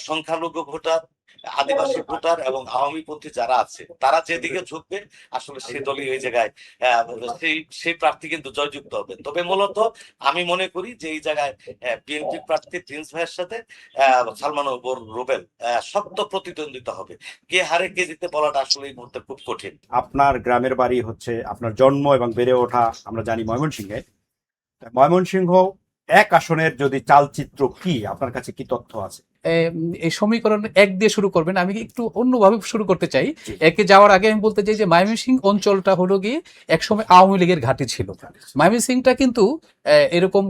সংখ্যালঘু ভোটার, আদিবাসী ভোটার এবং আওয়ামীপন্থী যারা আছে তারা যেদিকে ঝুঁকবে আসলে সেই দলই ওই জায়গায় সেই সেই প্রার্থী কিন্তু জয়যুক্ত হবে। তবে মূলত আমি মনে করি যে এই জায়গায় বিএনপি প্রার্থী প্রিন্স ভাইয়ের সাথে সালমান রুবেল শক্ত প্রতিদ্বন্দ্বিতা হবে। কে হারে কে জিতে বলাটা আসলে এই মুহূর্তে খুব কঠিন। আপনার গ্রামের বাড়ি হচ্ছে, আপনার জন্ম এবং বেড়ে ওঠা আমরা জানি ময়মনসিংহে। ময়মনসিংহ এক আসনের যদি চালচিত্র কি আপনার কাছে কি তথ্য আছে? এই সমীকরণ এক দিয়ে শুরু করবেন, আমি একটু অন্যভাবে শুরু করতে চাই। জি। একে যাওয়ার আগে আমি বলতে চাই যে ময়মনসিংহ অঞ্চলটা হলো গিয়ে একসময় আওয়ামী লীগের ঘাঁটি ছিল। ময়মনসিংহটা কিন্তু এরকম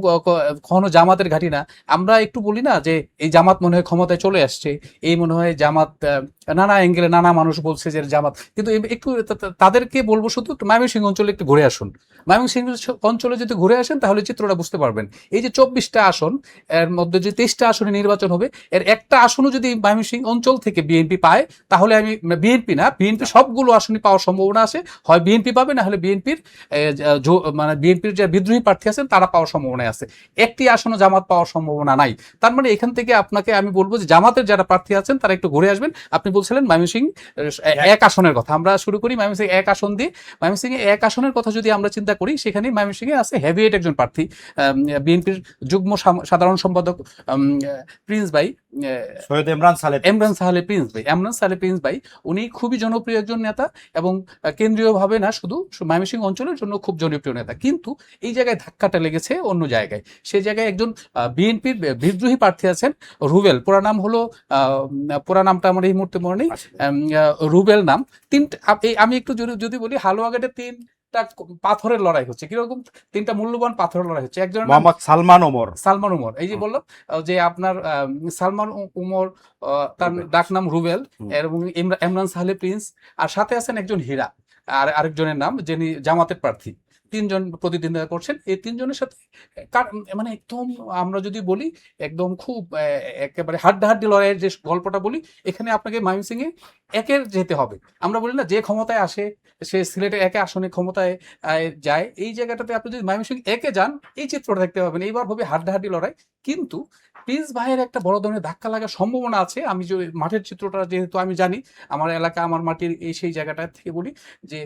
কখনো জামাতের ঘাঁটি না। আমরা একটু বলি না যে এই জামাত মনে হয় ক্ষমতায় চলে আসছে, এই মনে হয় জামাত, নানা অ্যাঙ্গেলে নানা মানুষ বলছে যে জামাত, কিন্তু একটু তাদেরকে বলবো শুধু ময়মনসিংহ অঞ্চলে একটু ঘুরে আসুন। ময়মনসিংহ অঞ্চলে যদি ঘুরে আসেন তাহলে চিত্রটা বুঝতে পারবেন। এই যে 24টা আসন, এর মধ্যে যে 23টা আসনে নির্বাচন হবে, এর একটা আসনও যদি ময়মনসিংহ অঞ্চল থেকে বিএনপি পায় তাহলে আমি বিএনপি সবগুলো আসনই পাওয়ার সম্ভাবনা আছে। হয় বিএনপি পাবে, না হলে মানে বিএনপির যে বিদ্রোহী প্রার্থী আছেন তারা পাওয়ার সম্ভাবনা আছে। একটি আসনও জামাত পাওয়ার সম্ভাবনা নাই। তার মানে এখান থেকে আপনাকে আমি বলবো যে জামাতের যারা প্রার্থী আছেন তারা একটু ঘুরে আসবেন। আপনি বলছিলেন ময়মনসিংহ এক আসনের কথা, আমরা শুরু করি ময়মনসিংহ এক আসন দিয়ে। ময়মনসিংহে এক আসনের কথা যদি আমরা চিন্তা করি, সেখানে ময়মনসিংহে আছে হেভিওয়েট একজন প্রার্থী, বিএনপির যুগ্ম সাধারণ সম্পাদক প্রিন্স ভাই, সৈয়দ ইমরান সালে প্রিন্স ভাই। উনি খুবই জনপ্রিয় একজন নেতা এবং কেন্দ্রীয়ভাবে না, শুধু ময়মনসিংহ অঞ্চলের জন্য খুব জনপ্রিয় নেতা। কিন্তু এই জায়গায় ধাক্কাটা লেগেছে অন্য জায়গায়। সেই জায়গায় একজন বিএনপির বিদ্রোহী প্রার্থী আছেন রুবেল, পুরা নামটা আমার এই মুহূর্তে মনে নেই, রুবেল নাম। আমি একটু যদি বলি, হালুয়াঘাটে পাথরের লড়াই হচ্ছে। কিরকম? 3টা মূল্যবান পাথরের লড়াই হচ্ছে। একজন মোহাম্মদ সালমান ওমর, এই যে বললাম যে আপনার সালমান ওমর, তার ডাক নাম রুবেল, এবং ইমরান সাহেব প্রিন্স, আর সাথে আছেন একজন হীরা, আর আরেকজনের নাম যিনি জামাতের প্রার্থী। 3জন প্রতিদ্বন্দ্বিতা করছেন। এই 3জনের সাথে মানে একদম আমরা যদি বলি একদম খুব একেবারে হাড্ডাহাড্ডি লড়াইয়ের যে গল্পটা বলি, এখানে আপনাকে ময়মনসিংহে একের যেতে হবে। আমরা বলি না যে ক্ষমতায় আসে সে সিলেটের একে আসনে ক্ষমতায় যায়। এই জায়গাটাতে আপনি যদি ময়মনসিংহ একে যান, এই চিত্রটা দেখতে পাবেন। এইবার হবে হাড্ডাহাড্ডি লড়াই, কিন্তু প্রিন্স ভাইয়ের একটা বড় ধরনের ধাক্কা লাগার সম্ভাবনা আছে। আমি যে মাঠের চিত্রটা যেহেতু আমি জানি, আমার এলাকা আমার মাটির সেই জায়গাটা থেকে বলি যে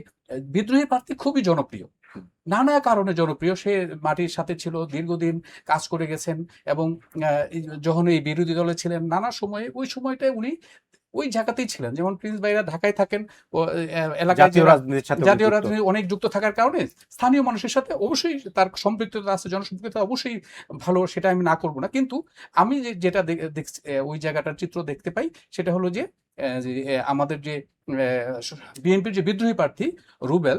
বিদ্রোহী প্রার্থী খুবই জনপ্রিয়, নানা কারণে জনপ্রিয়। সে মাটির সাথে ছিল, দীর্ঘদিন কাজ করে গেছেন, এবং যখন এই বিরোধী দলে ছিলেন নানা সময়ে, ওই সময়টায় উনি ওই জায়গাতেই ছিলেন। যেমন প্রিন্স ভাইরা ঢাকায় থাকেন, এলাকায় জাতীয় রাজনীতি অনেক যুক্ত থাকার কারণে স্থানীয় মানুষের সাথে অবশ্যই তার সম্পৃক্ততা আছে, জনসম্পৃক্ততা অবশ্যই ভালো, সেটা আমি না করবো না। কিন্তু আমি যেটা দেখছি, ওই জায়গাটার চিত্র দেখতে পাই, সেটা হলো যে আমাদের যে বিএনপির যে বিদ্রোহী প্রার্থী রুবেল,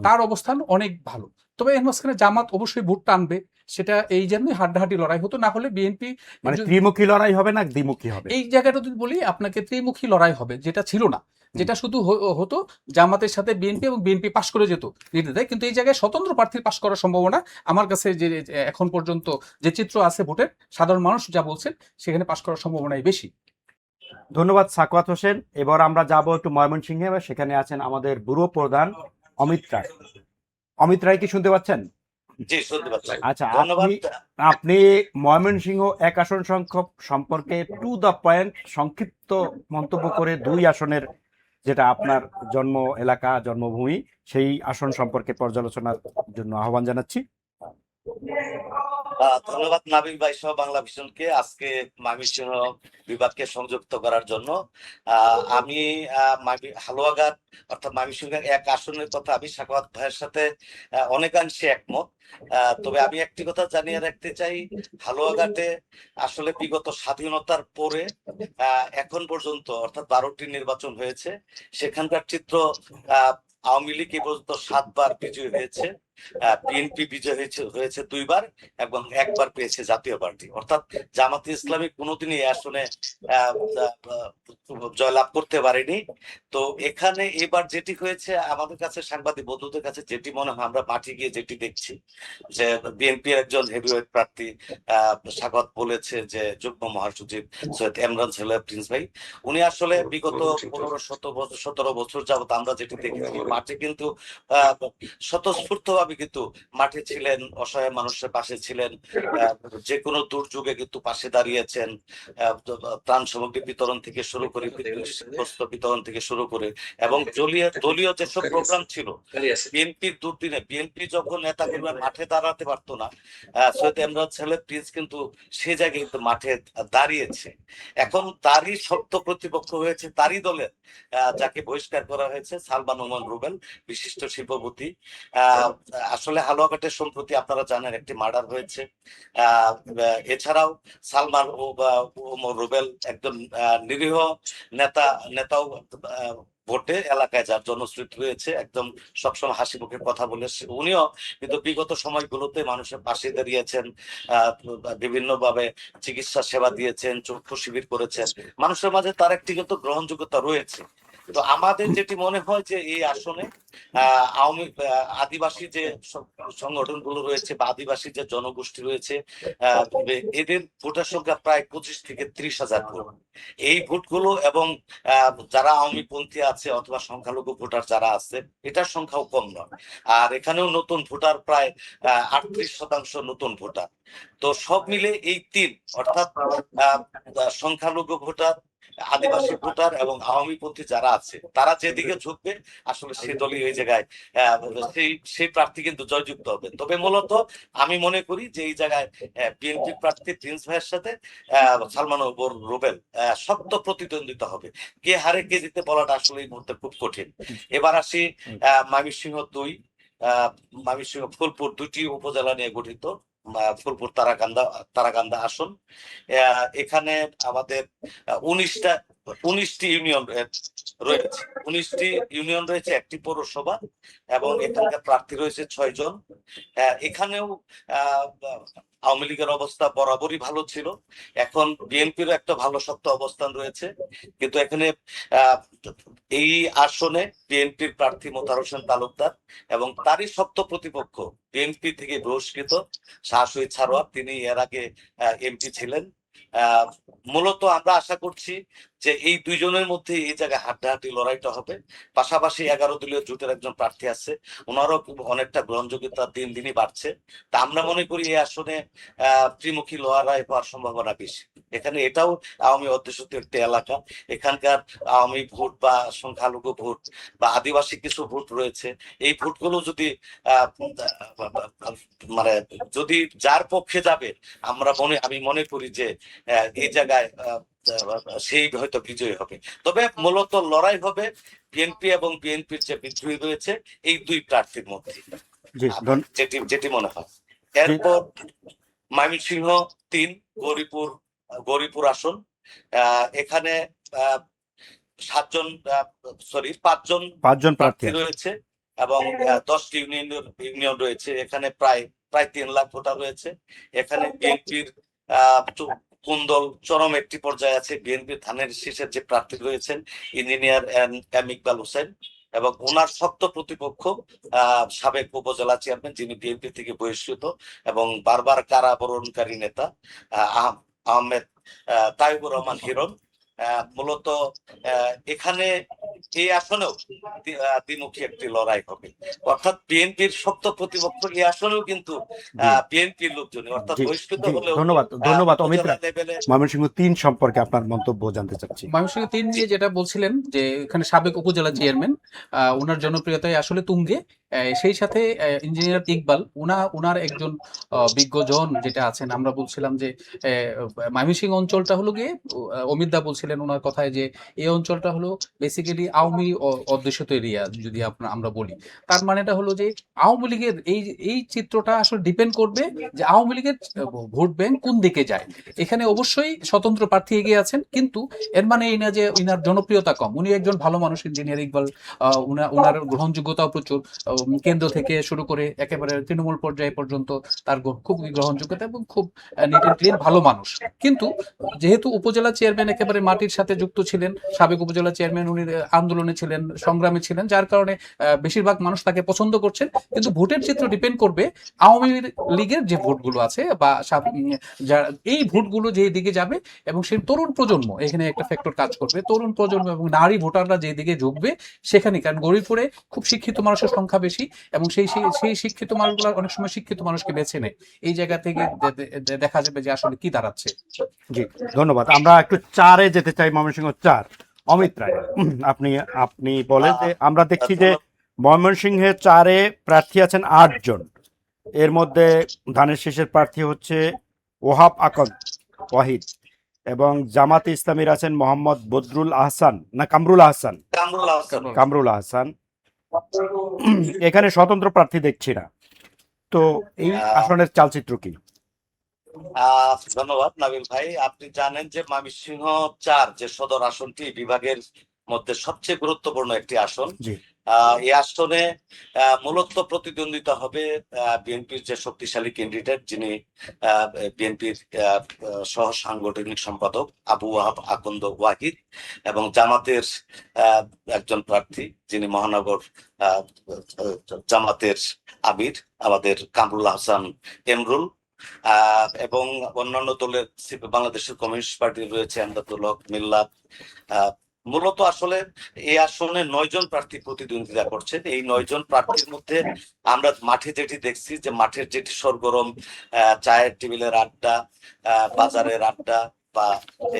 তার অবস্থান অনেক ভালো। তবে এর মাঝখানে জামাত অবশ্যই ভোট টানবে, সেটা এই জন্যই হাড্ডাহাড্ডি লড়াই হতো। না হলে বিএনপি মানে ত্রিমুখী লড়াই হবে না দ্বিমুখী হবে? এই জায়গাটা যদি বলি আপনাকে, ত্রিমুখী লড়াই হবে, যেটা ছিল না, যেটা শুধু হতো জামাতের সাথে বিএনপি, এবং বিএনপি পাশ করে যেত নির্দ্বিধায়। কিন্তু এই জায়গায় স্বতন্ত্র প্রার্থীর পাশ করার সম্ভাবনা আমার কাছে যে এখন পর্যন্ত যে চিত্র আছে ভোটের, সাধারণ মানুষ যা বলছেন, সেখানে পাশ করার সম্ভাবনাই বেশি। ধন্যবাদ সাকওয়াত হোসেন। এবার আমরা যাব একটু ময়মনসিংহে, সেখানে আছেন আমাদের ব্যুরো প্রধান অমিত রায়। অমিত রায়, কি শুনতে পাচ্ছেন? জি, শুনতে পাচ্ছি। আচ্ছা, আপনি ময়মনসিংহ এক আসন সম্পর্কে টু দ্য পয়েন্ট সংক্ষিপ্ত মন্তব্য করে 2 আসনের, যেটা আপনার জন্ম এলাকা, জন্মভূমি, সেই আসন সম্পর্কে পর্যালোচনার জন্য আহ্বান জানাচ্ছি। ধন্যবাদ নাবিল ভাই সহ বাংলা ভিশনকে আজকে ময়মনসিংহ বিভাগকে সংযুক্ত করার জন্য। আমি হালুয়াঘাট অর্থাৎ ময়মনসিংহ এক আসনের কথা আমি সাকওয়াত ভাইয়ের সাথে অনেকাংশে একমত। তবে আমি একটি কথা জানিয়ে রাখতে চাই, হালুয়াঘাটে আসলে বিগত স্বাধীনতার পরে এখন পর্যন্ত অর্থাৎ 12টি নির্বাচন হয়েছে। সেখানকার চিত্র, আওয়ামী লীগ এ পর্যন্ত 7 বার বিজয়ী হয়েছে, বিএনপি বিজয় হয়েছে 2 বার, এবং 1 বার পেয়েছে জাতীয় পার্টি। অর্থাৎ জামাতে ইসলামী কোনোদিনই আসলে জয়লাভ করতে পারেনি। তো এখানে এবার যেটি হয়েছে, আমাদের কাছে সাংবাদিক বন্ধুদের কাছে যেটি মনে হয়, আমরা মাঠে গিয়ে যেটি দেখছি, যে বিএনপির একজন হেভিওয়েট প্রার্থী স্বাগত বলেছে যে যুগ্ম মহাসচিব সৈয়দ ইমরান সাহেব প্রিন্স ভাই, উনি আসলে বিগত 15-17 বছর যাবত আমরা যেটি দেখেছি, মাঠে কিন্তু স্বতঃস্ফূর্ত ভাবে ভাবে কিন্তু মাঠে ছিলেন, অসহায় মানুষের পাশে ছিলেন, যে কোনো দুর্যোগে কিন্তু পাশে দাঁড়িয়েছেন, ত্রাণ সামগ্রী বিতরণ থেকে শুরু করে, বস্ত্র বিতরণ থেকে শুরু করে, এবং দলীয় যেসব প্রোগ্রাম ছিল, বিএনপির দুর্দিনে বিএনপি যখন নেতাকর্মীরা মাঠে দাঁড়াতে পারতো না, সৈয়দ এমরান সাহেব প্রিন্স কিন্তু সে জায়গায় কিন্তু মাঠে দাঁড়িয়েছে। এখন তারই শক্ত প্রতিপক্ষ হয়েছে তারই দলের যাকে বহিষ্কার করা হয়েছে, সালমান ওমর রুবেল, বিশিষ্ট শিল্পপতি। আসলে হালুয়াঘাটের সম্প্রতি আপনারা জানেন একটি মার্ডার হয়েছে। এছাড়াও সালমান ওমর রুবেল একজন নিরীহ নেতাও ভোটে এলাকায় যার জনশ্রুতি রয়েছে, একদম সবসময় হাসি মুখে কথা বলে উনিও কিন্তু বিগত সময়গুলোতে মানুষের পাশে দাঁড়িয়েছেন, বিভিন্ন ভাবে চিকিৎসা সেবা দিয়েছেন, চক্ষু শিবির করেছেন, মানুষের মাঝে তার একটি কিন্তু গ্রহণযোগ্যতা রয়েছে। তো আমাদের যেটি মনে হয় যে এই আসনে আওয়ামী আদিবাসী যে সংগঠনগুলো রয়েছে বা আদিবাসী যে জনগোষ্ঠী রয়েছে, এদের ভোটার সংখ্যা প্রায় 25 থেকে 30,000 ভোট। এই ভোটগুলো এবং যারা আওয়ামী পন্থী আছে অথবা সংখ্যালঘু ভোটার যারা আছে, এটার সংখ্যাও কম নয়। আর এখানেও নতুন ভোটার প্রায় 38% নতুন ভোটার। তো সব মিলে এই তিন, অর্থাৎ সংখ্যালঘু ভোটার, আদিবাসী ভোটার এবং আওয়ামী পন্থী যারা আছে, তারা যেদিকে ঝুঁকবে আসলে সেই দলই ওই জায়গায় সেই প্রার্থী কিন্তু জয়যুক্ত হবে। তবে মূলত আমি মনে করি যে এই জায়গায় বিএনপি প্রার্থী প্রিন্স ভাইয়ের সাথে সালমান ওমর রুবেল শক্ত প্রতিদ্বন্দ্বিতা হবে। কে হারে কে জিতে বলাটা আসলে এই মুহূর্তে খুব কঠিন। এবার আসি ময়মনসিংহ 2, ময়মনসিংহ ফুলপুর, দুটি উপজেলা নিয়ে গঠিত ফুলপুর তারাকান্দা আসন। এখানে আমাদের 19টি ইউনিয়ন রয়েছে, 19টি ইউনিয়ন রয়েছে, একটি পৌরসভা, এবং এখানকার প্রার্থী রয়েছে 6 জন। এখানেও আওয়ামী লীগের অবস্থা বরাবরই ভালো ছিল, এখন বিএনপির একটা ভালো শক্ত অবস্থান রয়েছে। কিন্তু এখানে এই আসনে বিএনপির প্রার্থী মোতাহার হোসেন তালুকদার এবং তারই শক্ত প্রতিপক্ষ বিএনপি থেকে বহিষ্কৃত শাহ শহীদ সারোয়ার, তিনি এর আগে এমপি ছিলেন। মূলত আমরা আশা করছি যে এই দুইজনের মধ্যে এই জায়গায় হাড্ডাহাড্ডি লড়াইটা হবে। পাশাপাশি 11 দলীয় জোটের একজন প্রার্থী আছে, ওনারও অনেকটা গ্রহণযোগ্যতা দিন দিনই বাড়ছে। তা আমরা মনে করি এই আসনে ত্রিমুখী লড়াই হওয়ার সম্ভাবনা বেশি। এখানে এটাও আওয়ামী অধ্যুষিত একটি এলাকা, এখানকার আওয়ামী ভোট বা সংখ্যালঘু ভোট বা আদিবাসী কিছু ভোট রয়েছে, এই ভোটগুলো যদি মানে যদি যার পক্ষে যাবে, আমি মনে করি যে এই জায়গায় সেই হয়তো বিজয়ী হবে। তবে মূলত লড়াই হবে বিএনপি এবং বিএনপির যে বিদ্রোহী রয়েছে এই দুই প্রার্থীর মধ্যে, যেটি মনে হয়। এরপর ময়মনসিংহ 3, গৌরীপুর আসন। এখানে 5জন প্রার্থী রয়েছে এবং 10টি ইউনিয়ন রয়েছে। এখানে প্রায় 3 লাখ ভোটার রয়েছে। এখানে বিএনপির কুন্দল চরম একটি পর্যায়ে আছে। বিএনপির ধানের শীষের যে প্রার্থী রয়েছেন ইঞ্জিনিয়ার এম ইকবাল হোসেন, এবং ওনার শক্ত প্রতিপক্ষ সাবেক উপজেলা চেয়ারম্যান, যিনি বিএনপি থেকে বহিষ্কৃত এবং বারবার কারাবরণকারী নেতা আহমেদ তাইবুর রহমান হিরণ। মূলত এখানে এই আসনেও দ্বিমুখী একটি লড়াই হবে, অর্থাৎ বিএনপির শক্ত প্রতিপক্ষ এই আসনেও কিন্তু বিএনপির লোকজনই, অর্থাৎ বহিষ্কৃত হলেও। ধন্যবাদ অমিত। ময়মনসিংহ 3 সম্পর্কে আপনার মন্তব্য জানতে চাচ্ছি। ময়মনসিংহ 3 নিয়ে যেটা বলছিলেন যে এখানে সাবেক উপজেলা চেয়ারম্যান, ওনার জনপ্রিয়তায় আসলে তুঙ্গে, সেই সাথে ইঞ্জিনিয়ার ইকবাল, ওনার একজন বিজ্ঞজন যেটা আছেন। আমরা বলছিলাম যে ময়মনসিংহ অঞ্চলটা হলো গিয়ে, অমিত দা বলছিলেন ওনার কথায় যে এই অঞ্চলটা হলো বেসিক্যালি আওয়ামী অধ্যুষিত এরিয়া। যদি আমরা বলি, তার মানেটা হলো যে আওয়ামী লীগের এই চিত্রটা আসলে ডিপেন্ড করবে যে আওয়ামী লীগের ভোট ব্যাংক কোন দিকে যায়। এখানে অবশ্যই স্বতন্ত্র প্রার্থী এগিয়ে আছেন, কিন্তু এর মানে এই না যে ওনার জনপ্রিয়তা কম। উনি একজন ভালো মানুষ, ইঞ্জিনিয়ার ইকবাল, ওনার গ্রহণযোগ্যতাও প্রচুর, কেন্দ্র থেকে শুরু করে একেবারে তৃণমূল পর্যায়ে পর্যন্ত তার খুব গ্রহণযোগ্যতা এবং খুব নিট এন্ড ক্লিন ভালো মানুষ। কিন্তু যেহেতু উপজেলা চেয়ারম্যান একেবারে মাটির সাথে যুক্ত ছিলেন, সাবেক উপজেলা চেয়ারম্যান, উনি আন্দোলনে ছিলেন, সংগ্রামে ছিলেন, যার কারণে বেশিরভাগ মানুষ তাকে পছন্দ করছেন। কিন্তু ভোটের চিত্র ডিপেন্ড করবে আওয়ামী লীগের যে ভোটগুলো আছে বা এই ভোটগুলো যে দিকে যাবে, এবং সেই তরুণ প্রজন্ম এখানে একটা ফ্যাক্টর কাজ করবে। তরুণ প্রজন্ম এবং নারী ভোটাররা যে দিকে ঝুঁকবে সেখানে, কারণ গরিবপুরে খুব শিক্ষিত মানুষের সংখ্যা বেশি, এবং সেই শিক্ষিত মানুষগুলো অনেক সময় শিক্ষিত মানুষকে বেছে নেয়। এই জায়গা থেকে দেখা যাবে যে আসলে কি দাঁড়াচ্ছে। জি, ধন্যবাদ। আমরা একটু 4-এ যেতে চাই, ময়মনসিংহ 4। অমিত রায়, আপনি আপনি বলেন যে আমরা দেখছি যে ময়মনসিংহে 4-এ প্রার্থী আছেন 8 জন। এর মধ্যে ধানের শীষের প্রার্থী হচ্ছে ওহাব আকন্দ ওয়াহিদ, এবং জামাতে ইসলামীর আছেন মোহাম্মদ বদরুল আহসান না কামরুল আহসান, কামরুল আহসান। কামরুল আহসান। এখানে স্বতন্ত্র প্রার্থী দেখছি না, তো এই আসনের চালচিত্র কি? ধন্যবাদ নাবিল ভাই। আপনি জানেন যে ময়মনসিংহ 4 যে সদর আসনটি বিভাগের মধ্যে সবচেয়ে গুরুত্বপূর্ণ একটি আসন। জি, এই আসনে মূলত প্রতিদ্বন্দ্বিতা হবে বিএনপির যে শক্তিশালী ক্যান্ডিডেট, যিনি বিএনপির সহ সাংগঠনিক সম্পাদক আবু ওয়াহাব আকন্দ ওয়াহিদ, এবং জামাতের একজন প্রার্থী যিনি মহানগর জামাতের আমির আমাদের কামরুল আহসান এমরুল, এবং অন্যান্য দলের বাংলাদেশের কমিউনিস্ট পার্টি রয়েছে এমদাদুল হক মিল্লাত। মূলত আসলে এই আসনে 9 জন প্রার্থী প্রতিদ্বন্দ্বিতা করছেন। এই 9 জন প্রার্থীর মধ্যে আমরা মাঠে যেটি দেখছি, যে মাঠের যেটি সরগরম চায়ের টেবিলের আড্ডা, বাজারের আড্ডা, বা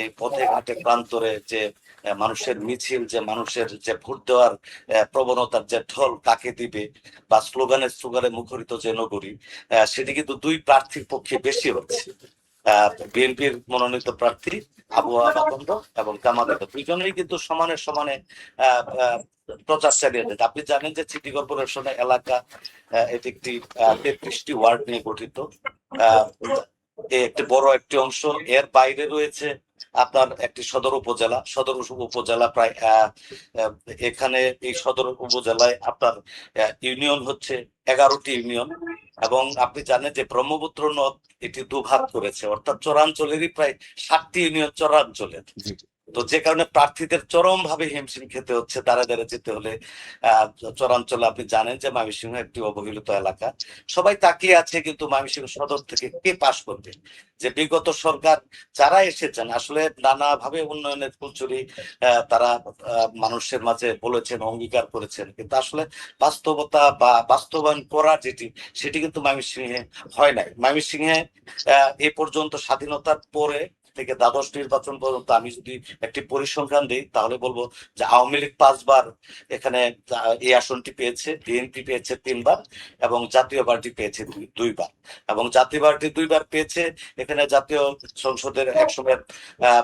এই পথে ঘাটে প্রান্তরে যে মানুষের মিছিল, যে মানুষের যে ভোট দেওয়ার প্রবণতার যে ঢল কাকে দিবে, বা স্লোগানে মুখরিত যে নগরী, সেটি কিন্তু 2 প্রার্থীর পক্ষে বেশি হচ্ছে। বিএনপির মনোনীত প্রার্থী আবু ওয়াহাব আকন্দ এবং জামাতের, দুইজনেই কিন্তু সমানে সমানে প্রচার চালিয়ে যাচ্ছে। আপনি জানেন যে সিটি কর্পোরেশনের এলাকা এটি একটি 33টি ওয়ার্ড নিয়ে গঠিত। একটি বড় একটি অংশ, এর বাইরে রয়েছে আপনার একটি সদর উপজেলা প্রায় এখানে এই সদর উপজেলায় আপনার ইউনিয়ন হচ্ছে 11টি ইউনিয়ন, এবং আপনি জানেন যে ব্রহ্মপুত্র নদ এটি দুভাগ করেছে, অর্থাৎ চরাঞ্চলেরই প্রায় 7টি ইউনিয়ন চরাঞ্চলের। তো যে কারণে প্রার্থীদের চরম ভাবে হিমশিম খেতে হচ্ছে দাঁড়ে যেতে হলে। চরাঞ্চলে আপনি জানেন যে ময়মনসিংহ একটি অবহেলিত এলাকা, সবাই তাকিয়ে আছে কিন্তু ময়মনসিংহ সদর থেকে কে পাশ করবে। যে বিগত সরকার যারা এসেছেন আসলে নানাভাবে উন্নয়নের ফুলচুরি তারা মানুষের মাঝে বলেছেন, অঙ্গীকার করেছেন, কিন্তু আসলে বাস্তবতা বা বাস্তবায়ন করা সেটি কিন্তু ময়মনসিংহে হয় নাই। ময়মনসিংহে এ পর্যন্ত স্বাধীনতার পরে থেকে দ্বাদশ নির্বাচন পর্যন্ত আমি যদি একটি পরিসংখ্যান দিই, তাহলে বলবো যে আওয়ামী লীগ 5 বার এখানে এই আসনটি পেয়েছে, বিএনপি পেয়েছে 3 বার, এবং জাতীয় পার্টি পেয়েছে 2 বার। এবং জাতীয় পার্টি 2 বার পেয়েছে। এখানে জাতীয় সংসদের একসময়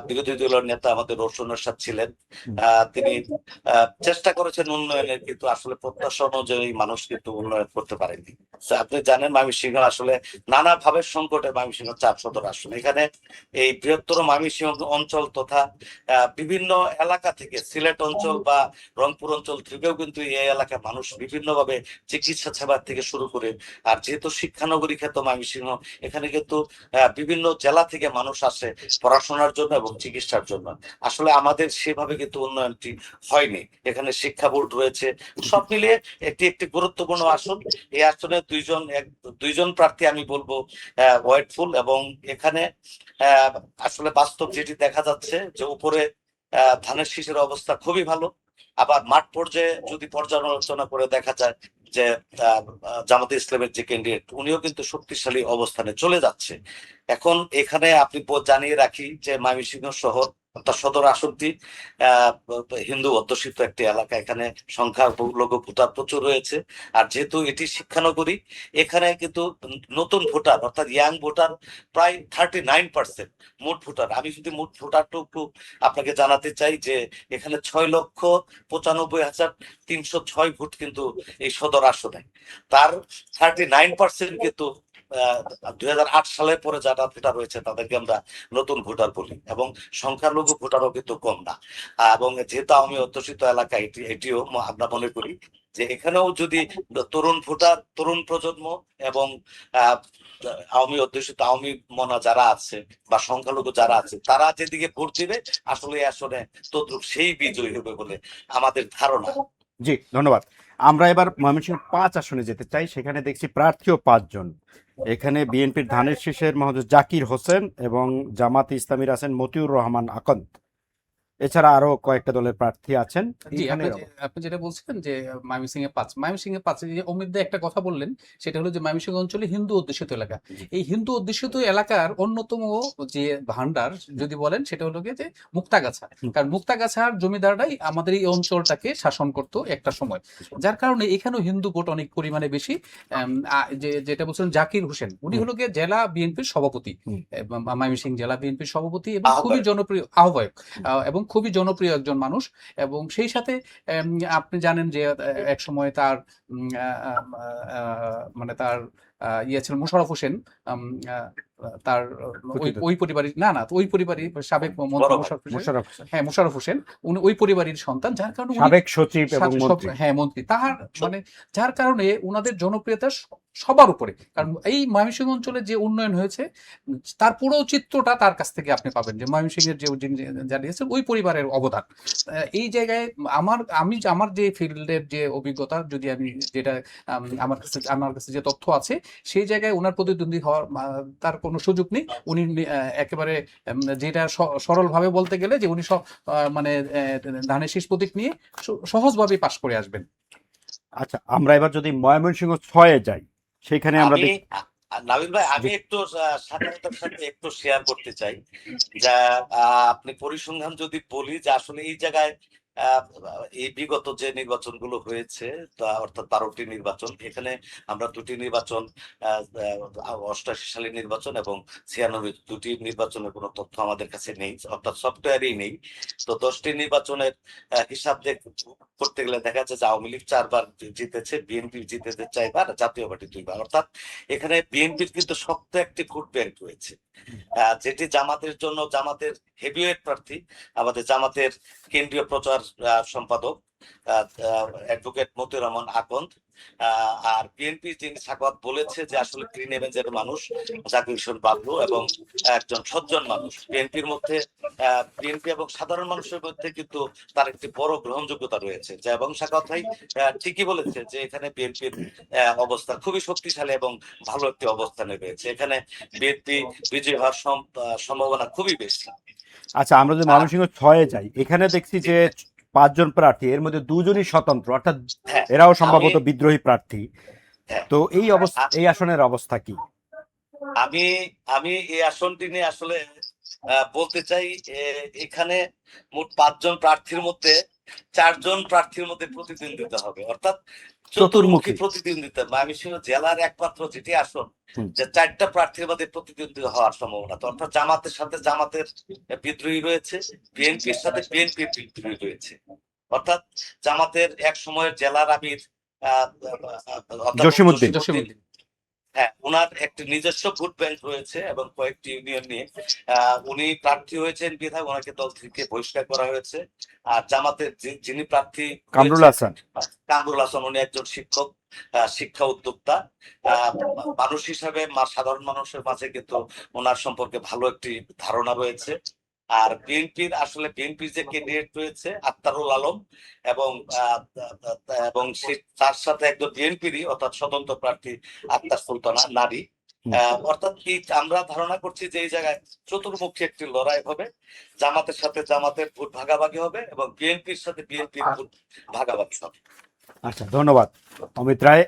বিরোধী দলের নেতা আমাদের রওশন এরশাদ ছিলেন, তিনি চেষ্টা করেছেন উন্নয়নের, কিন্তু আসলে প্রত্যাশা অনুযায়ী মানুষ কিন্তু উন্নয়ন করতে পারেনি। আপনি জানেন ময়মনসিংহ আসলে নানাভাবে সংকটে ময়মনসিংহ 4 সদর আসন। এখানে এই বৃহত্তর ময়মনসিংহ অঞ্চল তথা বিভিন্ন এলাকা থেকে, সিলেট অঞ্চল বা রংপুর অঞ্চল থেকেও কিন্তু এই এলাকার মানুষ বিভিন্নভাবে চিকিৎসা সেবা থেকে শুরু করে, আর যেহেতু শিক্ষানগরী খ্যাত ময়মনসিংহ, এখানে কিন্তু বিভিন্ন জেলা থেকে মানুষ আসে পড়াশোনার জন্য এবং চিকিৎসার জন্য। আসলে আমাদের সেভাবে কিন্তু উন্নয়নটি হয়নি। এখানে শিক্ষা বোর্ড রয়েছে, সব মিলিয়ে একটি গুরুত্বপূর্ণ আসন। এই আসনে দুইজন প্রার্থী আমি বলবো ওয়েটফুল, এবং এখানে আসলে বাস্তব যেটি দেখা যাচ্ছে যে উপরে ধানের শীষের অবস্থা খুবই ভালো, আবার মাঠ পর্যায়ে যদি পর্যালোচনা করে দেখা যায় যে জামাতে ইসলামের যে ক্যান্ডিডেট উনিও কিন্তু শক্তিশালী অবস্থানে চলে যাচ্ছে। এখন এখানে আপনি জানিয়ে রাখি যে ময়মনসিংহ শহর অর্থাৎ সদর আসনটি হিন্দু অধ্যুষিত একটি এলাকা, এখানে সংখ্যালঘু ভোটার প্রচুর রয়েছে। আর যেহেতু এটি শিক্ষানগরী, এখানে কিন্তু নতুন ভোটার অর্থাৎ ইয়াং ভোটার প্রায় 39% মোট ভোটার। আমি যদি মোট ভোটারটুকু আপনাকে জানাতে চাই যে এখানে 6,95,306 ভোট কিন্তু এই সদর আসনে, তার 39% কিন্তু 2008 সালের পরে যারা ভোটার রয়েছে তাদেরকে আমরা নতুন ভোটার বলি, এবং সংখ্যালঘু ভোটারও কিন্তু কম না। এবং যেহেতু আমি অধ্যুষিত এলাকা, এটিও আমরা মনে করি যে এখানেও যদি তরুণ প্রজন্ম এবং আওয়ামী অধ্যুষিত আওয়ামী মনা যারা আছে বা সংখ্যালঘু যারা আছে তারা যেদিকে ভোট দিবে আসলে আসলে তদ্রুপ সেই বিজয়ী হবে বলে আমাদের ধারণা। জি, ধন্যবাদ। আমরা এবার ময়মনসিংহ 5 আসনে যেতে চাই। সেখানে দেখছি প্রার্থীও 5 জন। এখানে বিএনপির ধানের শীষের মহোদয় জাকির হোসেন এবং জামাত ইসলামীর আছেন মতিউর রহমান আকন্দ। এছাড়া আরো কয়েকটা দলের প্রার্থী আছেন। জি, এখানে আপনি যেটা বলছিলেন যে ময়মনসিংহে 5 যে অমিত দা একটা কথা বললেন, সেটা হলো যে ময়মনসিংহ অঞ্চলে হিন্দু অধ্যুষিত এলাকা। এই হিন্দু অধ্যুষিত এলাকার অন্যতম যে ভান্ডার যদি বলেন সেটা হলো গিয়ে যে মুক্তাগাছা। কারণ মুক্তাগাছার জমিদাররাই আমাদের এই অঞ্চলটাকে শাসন করতো একটা সময়, যার কারণে এখানেও হিন্দু ভোট অনেক পরিমাণে বেশি। যেটা বলছেন জাকির হোসেন, উনি হলো গিয়ে জেলা বিএনপির সভাপতি, ময়মনসিংহ জেলা বিএনপির সভাপতি এবং খুবই জনপ্রিয় আহ্বায়ক, এবং খুবই জনপ্রিয় একজন মানুষ। এবং সেই সাথে আপনি জানেন যে এক সময় তার মানে তার ইয়ে ছিল মোশাররফ হোসেন, তার ওই পরিবারের ওই পরিবারের সাবেক মন্ত্রী মোশাররফ হোসেন। হ্যাঁ, মোশাররফ হোসেন উনি ওই পরিবারের সন্তান, যার কারণে সাবেক সচিব এবং মন্ত্রী। হ্যাঁ, মন্ত্রী। তাহার মানে যার কারণে ওনাদের জনপ্রিয়তা সবার উপরে। কারণ এই ময়মনসিংহ অঞ্চলে যে উন্নয়ন হয়েছে তার পুরো চিত্রটা তার কাছ থেকে আপনি পাবেন, যে ময়মনসিংহের যে জানিয়েছেন ওই পরিবারের অবদান। এই জায়গায় আমার যে ফিল্ডের যে অভিজ্ঞতা, যদি আমি যেটা আমার কাছে যে তথ্য আছে, সেই জায়গায় ওনার প্রতিদ্বন্দ্বী হওয়ার তার কোনো সুযোগ নেই। উনি একেবারে যেটা সরলভাবে বলতে গেলে যে উনি মানে ধানের শীষ প্রতীক নিয়ে সহজভাবে পাশ করে আসবেন। আচ্ছা, আমরা এবার যদি ময়মনসিংহ 6-এ যাই, সেখানে আমরা নাবিল ভাই, আমি একটু সাধারণতার সাথে একটু শেয়ার করতে চাই যা আপনি পরিসংখ্যান যদি বলি যে আসলে এই জায়গায় এই বিগত যে নির্বাচনগুলো হয়েছে, অর্থাৎ 12টি নির্বাচন, এখানে আমরা 2টি নির্বাচন 88 সালের নির্বাচন এবং 96 দুটি নির্বাচনের কোনো তথ্য আমাদের কাছে নেই, অর্থাৎ সফটওয়্যারই নেই। তো 10টি নির্বাচনের হিসাব করতে গেলে দেখা যাচ্ছে যে আওয়ামী লীগ 4 বার জিতেছে, বিএনপি জিতেছে 4 বার, জাতীয় পার্টি 2 বার। অর্থাৎ এখানে বিএনপির কিন্তু শক্ত একটি ভোট ব্যাংক রয়েছে, যেটি জামাতের জন্য জামাতের হেভিওয়েট প্রার্থী, আমাদের জামাতের কেন্দ্রীয় প্রচার সম্পাদক অ্যাডভোকেট মতিউর রহমান আকন্দ। আর বিএনপি যিনি সাকওয়াত বলেছে যে আসলে গ্রিন এভেঞ্জের মানুষ জাকির হোসেন বাবলু এবং একজন সজ্জন মানুষ। বিএনপি এবং সাধারণ মানুষের মধ্যে কিন্তু তার একটি বড় গ্রহণযোগ্যতা রয়েছে, যা এবং সাকওয়াত ভাই ঠিকই বলেছে যে এখানে বিএনপির অবস্থান খুবই শক্তিশালী এবং ভালো একটি অবস্থানে রয়েছে। এখানে বিএনপি বিজয়ী হওয়ার সম্ভাবনা খুবই বেশি। আচ্ছা, আমরা যদি ময়মনসিংহ 6-এ যাই, এখানে দেখছি যে 5 জন প্রার্থী, এর মধ্যে 2 জনই স্বতন্ত্র, অর্থাৎ এরাও সম্ভবত বিদ্রোহী প্রার্থী। তো এই আসনের অবস্থা কি? আমি এই আসনটি নিয়ে আসলে বলতে চাই, এখানে মোট 5 জন প্রার্থীর মধ্যে 4 জন প্রার্থীর মধ্যে প্রতিদ্বন্দ্বিতা হবে, অর্থাৎ চতুর্মুখী প্রতিদ্বন্দ্বিতা। ময়মনসিংহ জেলার একমাত্র যেটি আসন যে 4টা প্রার্থীর মধ্যে প্রতিদ্বন্দ্বিতা হওয়ার সম্ভাবনা। তো অর্থাৎ জামাতের সাথে জামাতের বিদ্রোহী রয়েছে, বিএনপির সাথে বিএনপির বিদ্রোহী রয়েছে। অর্থাৎ জামাতের এক সময়ের জেলার আমির জসিমউদ্দিন, হ্যাঁ, ওনার একটি নিজস্ব ভোট ব্যাংক রয়েছে এবং কয়েকটি ইউনিয়ন নিয়ে উনি প্রার্থী হয়েছেন বিধায় ওনাকে দল থেকে বহিষ্কার করা হয়েছে। আর জামাতের যিনি প্রার্থী কামরুল হাসান, উনি একজন শিক্ষক, শিক্ষা উদ্যোক্তা মানুষ হিসাবে সাধারণ মানুষের মাঝে কিন্তু ওনার সম্পর্কে ভালো একটি ধারণা রয়েছে। আর বিএনপির যে ক্যান্ডিডেট রয়েছে আক্তারুল আলম এবং তার সাথে একজন বিএনপিরই অর্থাৎ স্বতন্ত্র প্রার্থী আক্তার সুলতানা নারী। অর্থাৎ আমরা ধারণা করছি যে এই জায়গায় চতুর্মুখী একটি লড়াই হবে, জামাতের সাথে জামাতের ভোট ভাগাভাগি হবে এবং বিএনপির সাথে বিএনপির ভোট ভাগাভাগি হবে। আচ্ছা, ধন্যবাদ অমিত রায়।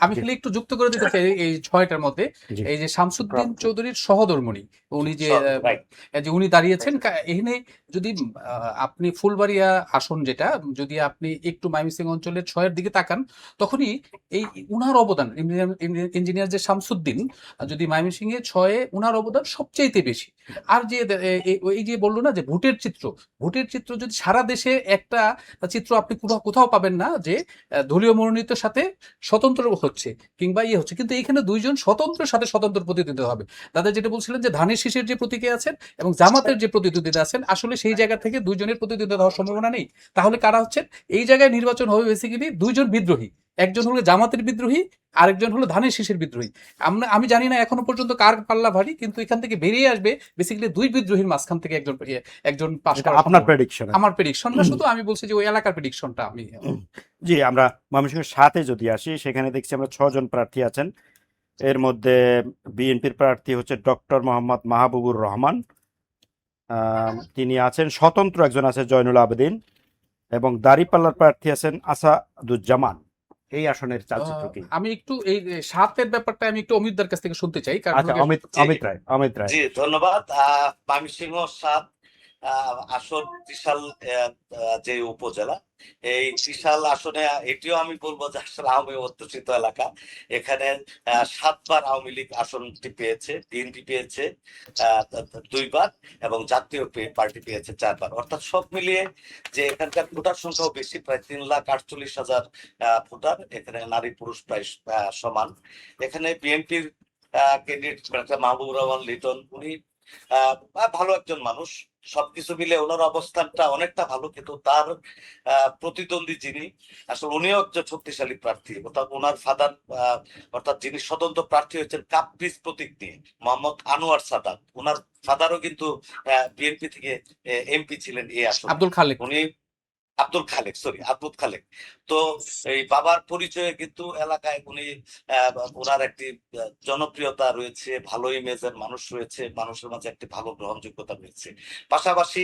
আমি খালি একটু যুক্ত করে দিতে চাই এই 6টার মধ্যে, এই যে শামসুদ্দিন চৌধুরীর সহধর্মিণী উনি যে উনি দাঁড়িয়েছেন এখানে, যদি আপনি ফুলবাড়িয়া আসন যেটা, যদি আপনি একটু ময়মনসিংহ অঞ্চলের 6-এর দিকে তাকান, তখনই এই উনার অবদান ইঞ্জিনিয়ার যে শামসুদ্দিন, যদি ময়মনসিংহে 6-এ উনার অবদান সবচেয়ে বেশি। আর যে এই যে বললো না যে ভোটের চিত্র যদি সারা দেশে একটা চিত্র আপনি কোথাও পাবেন না, যে দলীয় মনোনীতের সাথে স্বতন্ত্র হচ্ছে কিংবা ইয়ে হচ্ছে, কিন্তু এখানে দুইজন স্বতন্ত্রের সাথে স্বতন্ত্র প্রতিদ্বন্দ্বিতা হবে। দাদা যেটা বলছিলেন যে ধানের শীষের যে প্রতীকে আছেন এবং জামাতের যে প্রতিদ্বন্দ্বিতা আছেন, আসলে সেই জায়গা থেকে দুইজনের প্রতিদ্বন্দ্বিতা হওয়ার সম্ভাবনা নেই। তাহলে কারা হচ্ছেন? এই জায়গায় নির্বাচন হবে বেসিক্যালি দুইজন বিদ্রোহী, একজন হলো জামাতের বিদ্রোহী, আরেকজন হলো ধানের শীষের বিদ্রোহী। আমি জানি না এখনো পর্যন্ত কার পাল্লা ভারী, কিন্তু এখান থেকে বেরিয়ে আসবে বেসিক্যালি দুই বিদ্রোহীর মাঝখান থেকে একজন পাশ এটা করার আপনার সম্ভাবনা। প্রেডিকশন? আমার প্রেডিকশন না, শুধু আমি বলছি যে ওই এলাকার প্রেডিকশনটা আমি। জি, আমরা ময়মনসিংহের 7-এ যদি আসি, সেখানে দেখছি আমরা 6 জন প্রার্থী আছেন। এর মধ্যে বিএনপির প্রার্থী হচ্ছে ডক্টর মোহাম্মদ মাহবুবুর রহমান, তিনি আছেন। স্বতন্ত্র একজন আছে জয়নুল আবেদিন, এবং দাঁড়িপাল্লার প্রার্থী আছেন আসাদুজ্জামান। এই আসনের চালচিত্র কি? আমি একটু এই 7-এর ব্যাপারটা আমি একটু অমিতদার কাছ থেকে শুনতে চাই, কারণ আচ্ছা, অমিত রায়। জি, ধন্যবাদ। ময়মনসিংহ 7 আসন ত্রিশাল যে উপজেলা, এই ত্রিশাল আসনে এটিও আমি বলবো যে আসলে আওয়ামী অধ্যুষিত এলাকা। এখানে 7বার আওয়ামী লীগ আসনটি পেয়েছে, বিএনপি পেয়েছে 2বার, এবং জাতীয় পার্টি পেয়েছে 4বার। অর্থাৎ সব মিলিয়ে যে এখানকার ভোটার সংখ্যাও বেশি, প্রায় 3,48,000 ভোটার। এখানে নারী পুরুষ প্রায় সমান। এখানে বিএনপির ক্যান্ডিডেট মাহবুবুর রহমান লিটন, উনি ভালো একজন মানুষ। সবকিছু মিলে ওনার অবস্থানটা অনেকটা ভালো, কিন্তু তার প্রতিদ্বন্দ্বী যিনি, আসলে উনিও একজন শক্তিশালী প্রার্থী। অর্থাৎ ওনার ফাদার, অর্থাৎ যিনি স্বতন্ত্র প্রার্থী হচ্ছেন কাপ্পিস প্রতীক নিয়ে, মোহাম্মদ আনোয়ার সাদাত, ওনার ফাদারও কিন্তু বিএনপি থেকে এমপি ছিলেন এই আসনে। আব্দুল খালেক, উনি আব্দুল খালেক। তো এই বাবার পরিচয়ে কিন্তু এলাকায় উনি ওনার একটি জনপ্রিয়তা রয়েছে, ভালো ইমেজের মানুষ রয়েছে, মানুষের মাঝে একটি ভালো গ্রহণযোগ্যতা রয়েছে। পাশাপাশি